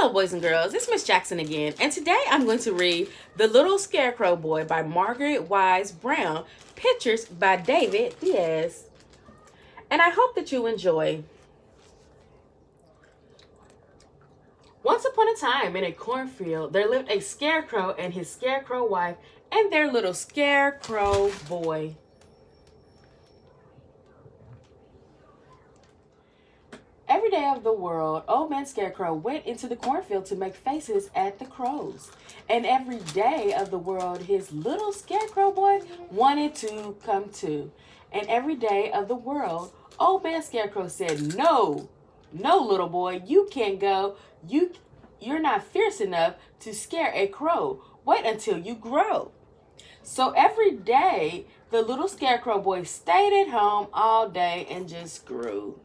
Hello, boys and girls. It's Miss Jackson again, and today I'm going to read The Little Scarecrow Boy by Margaret Wise Brown, pictures by David Diaz. And I hope that you enjoy. Once upon a time, in a cornfield, there lived a scarecrow and his scarecrow wife and their little scarecrow boy. Every day of the world, Old Man Scarecrow went into the cornfield to make faces at the crows. And every day of the world, his little scarecrow boy wanted to come too. And every day of the world, Old Man Scarecrow said, "No, no, little boy, you can't go. You're not fierce enough to scare a crow. Wait until you grow." So every day, the little scarecrow boy stayed at home all day and just grew.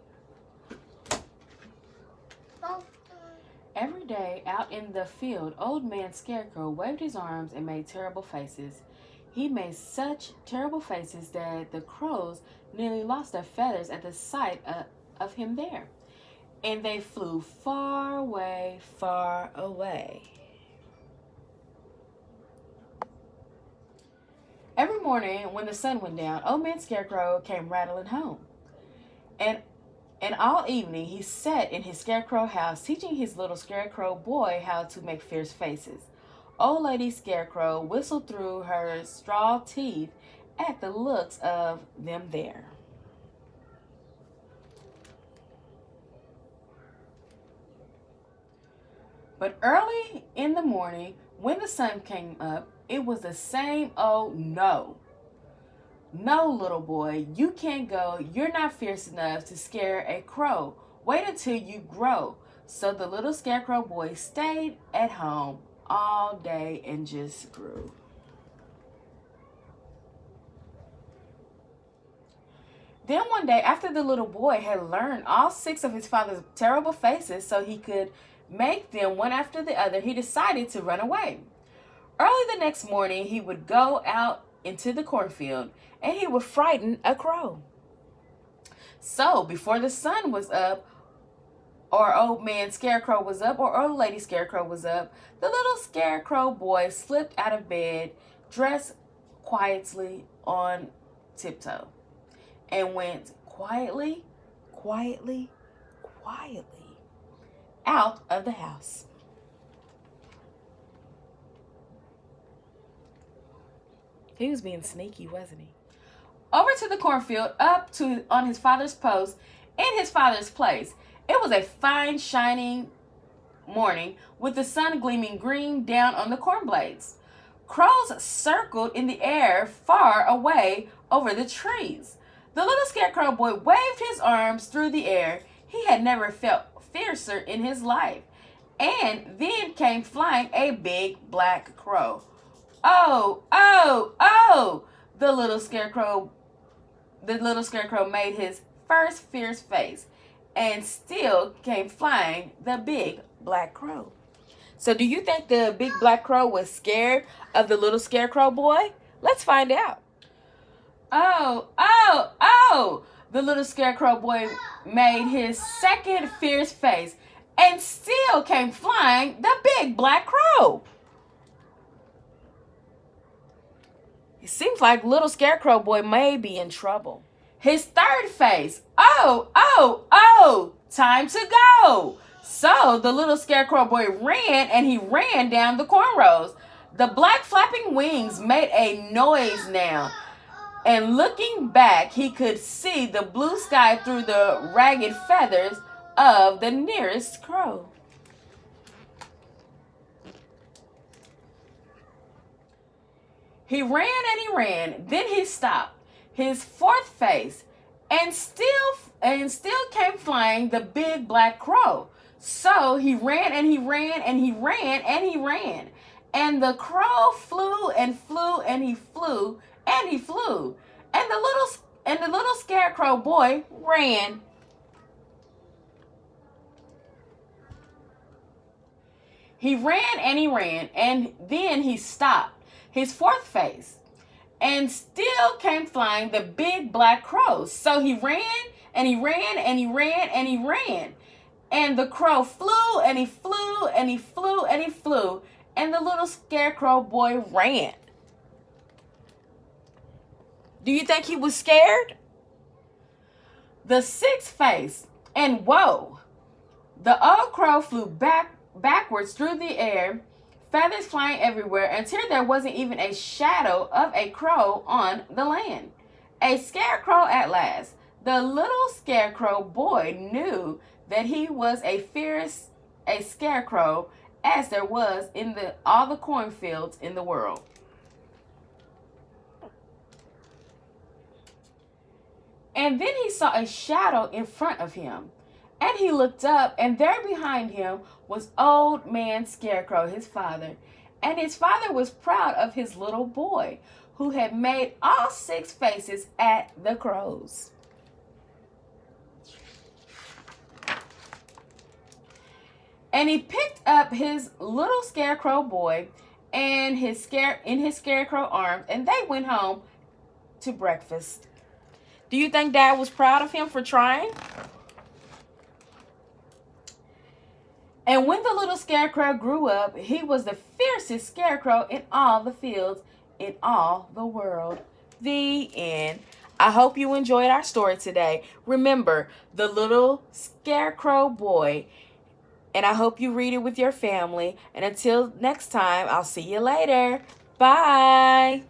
Every day out in the field, Old Man Scarecrow waved his arms and made terrible faces. He made such terrible faces that the crows nearly lost their feathers at the sight of him there. And they flew far away, far away. Every morning when the sun went down, Old Man Scarecrow came rattling home. And all evening he sat in his scarecrow house, teaching his little scarecrow boy how to make fierce faces. Old Lady Scarecrow whistled through her straw teeth at the looks of them there. But early in the morning, when the sun came up, it was the same old no. "No, little boy, you can't go. You're not fierce enough to scare a crow. Wait until you grow." So the little scarecrow boy stayed at home all day and just grew. Then one day, after the little boy had learned all 6 of his father's terrible faces so he could make them one after the other, he decided to run away. Early the next morning, he would go out into the cornfield and he would frighten a crow. So before the sun was up, or Old Man Scarecrow was up, or Old Lady Scarecrow was up, the little scarecrow boy slipped out of bed, dressed quietly on tiptoe, and went quietly out of the house. He was being sneaky, wasn't he? Over to the cornfield, on his father's post, in his father's place. It was a fine, shining morning with the sun gleaming green down on the corn blades. Crows circled in the air far away over the trees. The little scarecrow boy waved his arms through the air. He had never felt fiercer in his life. And then came flying a big black crow. "Oh, oh, oh!" The little scarecrow made his first fierce face, and still came flying the big black crow. So do you think the big black crow was scared of the little scarecrow boy? Let's find out. "Oh, oh, oh!" The little scarecrow boy made his second fierce face, and still came flying the big black crow. It seems like little scarecrow boy may be in trouble. His third face. "Oh, oh, oh, time to go." So the little scarecrow boy ran, and he ran down the corn rows. The black flapping wings made a noise now, and looking back, he could see the blue sky through the ragged feathers of the nearest crow. He ran and he ran, then he stopped. His fourth face, and still came flying the big black crow. So he ran and he ran and he ran and he ran. And the crow flew and flew and he flew and he flew. And the little scarecrow boy ran. He ran and he ran, and then he stopped. His fourth face, and still came flying the big black crow. So he ran and he ran and he ran and he ran. And the crow flew and he flew flew and he flew and he flew, and the little scarecrow boy ran. Do you think he was scared? The sixth face, and whoa! The old crow flew backwards through the air, feathers flying everywhere, until there wasn't even a shadow of a crow on the land. A scarecrow at last. The little scarecrow boy knew that he was a scarecrow as there was in all the cornfields in the world. And then he saw a shadow in front of him. And he looked up, and there behind him was Old Man Scarecrow, his father. And his father was proud of his little boy, who had made all six faces at the crows. And he picked up his little scarecrow boy and in his scarecrow arms, and they went home to breakfast. Do you think Dad was proud of him for trying? And when the little scarecrow grew up, he was the fiercest scarecrow in all the fields, in all the world. The end. I hope you enjoyed our story today. Remember, the little scarecrow boy. And I hope you read it with your family. And until next time, I'll see you later. Bye.